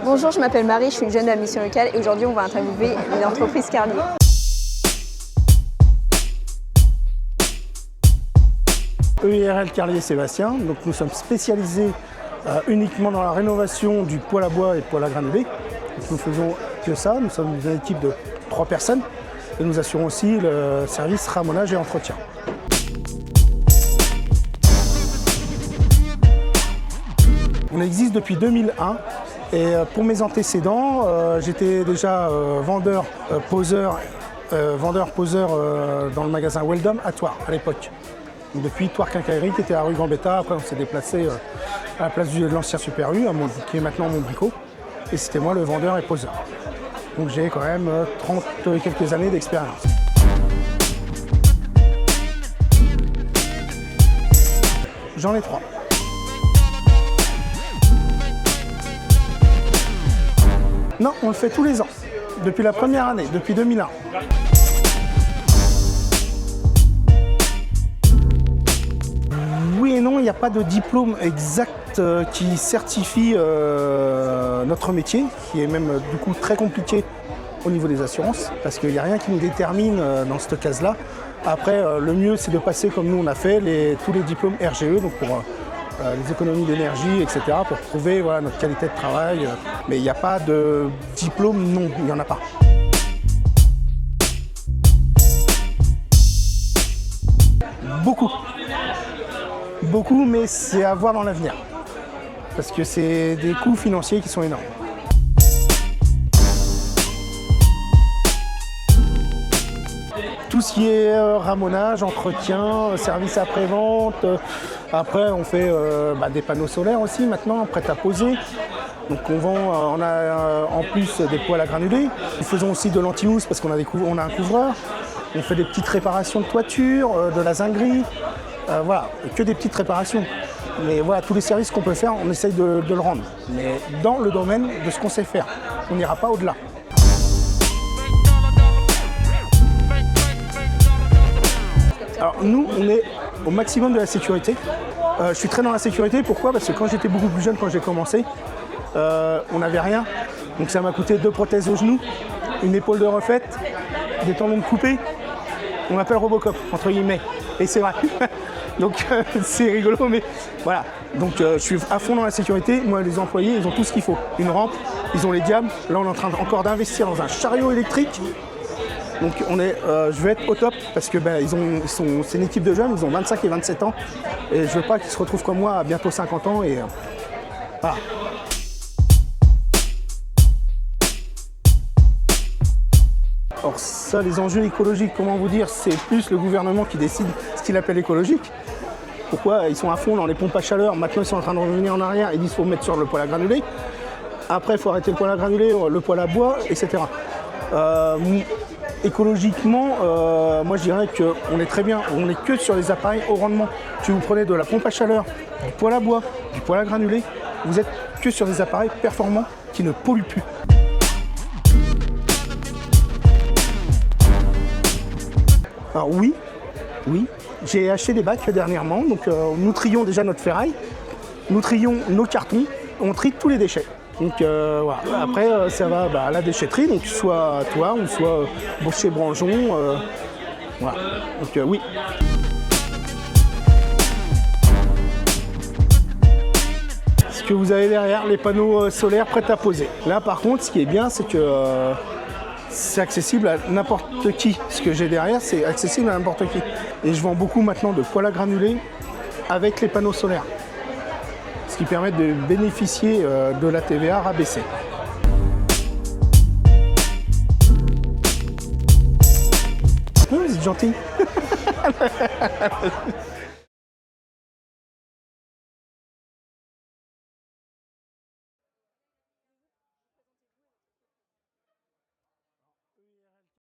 Bonjour, je m'appelle Marie, je suis une jeune de la mission locale et aujourd'hui on va interviewer l'entreprise Carlier. EIRL Carlier Sébastien, donc nous sommes spécialisés uniquement dans la rénovation du poêle à bois et poêle à granulés. Donc nous faisons que ça, nous sommes une équipe de 3 personnes et nous assurons aussi le service ramonage et entretien. On existe depuis 2001 et pour mes antécédents, j'étais déjà vendeur-poseur dans le magasin Weldom à Thouars à l'époque. Depuis Thouars Quincaillerie qui était à rue Gambetta, après on s'est déplacé à la place de l'ancien Super U, qui est maintenant Montbricot, et c'était moi le vendeur et poseur. Donc j'ai quand même 30 et quelques années d'expérience. J'en ai 3. Non, on le fait tous les ans, depuis la première année, depuis 2001. Oui et non, il n'y a pas de diplôme exact qui certifie notre métier, qui est même du coup très compliqué au niveau des assurances, parce qu'il n'y a rien qui nous détermine dans cette case-là. Après, le mieux c'est de passer comme nous on a fait tous les diplômes RGE, donc pour les économies d'énergie, etc., pour prouver notre qualité de travail. Mais il n'y a pas de diplôme, non, il n'y en a pas. Beaucoup. Beaucoup, mais c'est à voir dans l'avenir. Parce que c'est des coûts financiers qui sont énormes. Tout ce qui est ramonage, entretien, service après-vente. Après, on fait des panneaux solaires aussi maintenant, prêts à poser. Donc on a en plus des poêles à granulés. Nous faisons aussi de l'anti-housse parce qu'on a un couvreur. On fait des petites réparations de toiture, de la zinguerie. Voilà, que des petites réparations. Mais voilà, tous les services qu'on peut faire, on essaye de le rendre. Mais dans le domaine de ce qu'on sait faire. On n'ira pas au-delà. Alors nous, on est au maximum de la sécurité. Je suis très dans la sécurité, pourquoi? Parce que quand j'étais beaucoup plus jeune, quand j'ai commencé, on n'avait rien. Donc ça m'a coûté 2 prothèses au genou, une épaule de refaite, des tendons de coupé. On m'appelle Robocop, entre guillemets. Et c'est vrai. Donc c'est rigolo, mais voilà. Donc je suis à fond dans la sécurité. Moi, les employés, ils ont tout ce qu'il faut. Une rampe, ils ont les diables. Là, on est en train encore d'investir dans un chariot électrique. Donc je vais être au top parce que c'est une équipe de jeunes, ils ont 25 et 27 ans. Et je veux pas qu'ils se retrouvent comme moi à bientôt 50 ans. Et voilà. Alors ça, les enjeux écologiques, comment vous dire, c'est plus le gouvernement qui décide ce qu'il appelle écologique. Pourquoi? Ils sont à fond dans les pompes à chaleur, maintenant ils sont en train de revenir en arrière, ils disent qu'il faut mettre sur le poêle à granulés. Après, il faut arrêter le poêle à granulés, le poêle à bois, etc. Écologiquement, moi je dirais qu'on est très bien, on n'est que sur les appareils haut rendement. Si vous prenez de la pompe à chaleur, du poêle à bois, du poêle à granulés, vous êtes que sur des appareils performants qui ne polluent plus. Alors oui, j'ai acheté des bacs dernièrement, donc nous trions déjà notre ferraille, nous trions nos cartons, on trie tous les déchets. Donc voilà. Après ça va à la déchetterie, donc soit à Thouars ou soit chez Branjon. Voilà. Donc oui. Ce que vous avez derrière, les panneaux solaires prêts à poser. Là par contre, ce qui est bien, c'est que c'est accessible à n'importe qui. Ce que j'ai derrière, c'est accessible à n'importe qui. Et je vends beaucoup maintenant de poêles à granulés avec les panneaux solaires. Ce qui permet de bénéficier de la TVA rabaissée. Vous êtes gentil.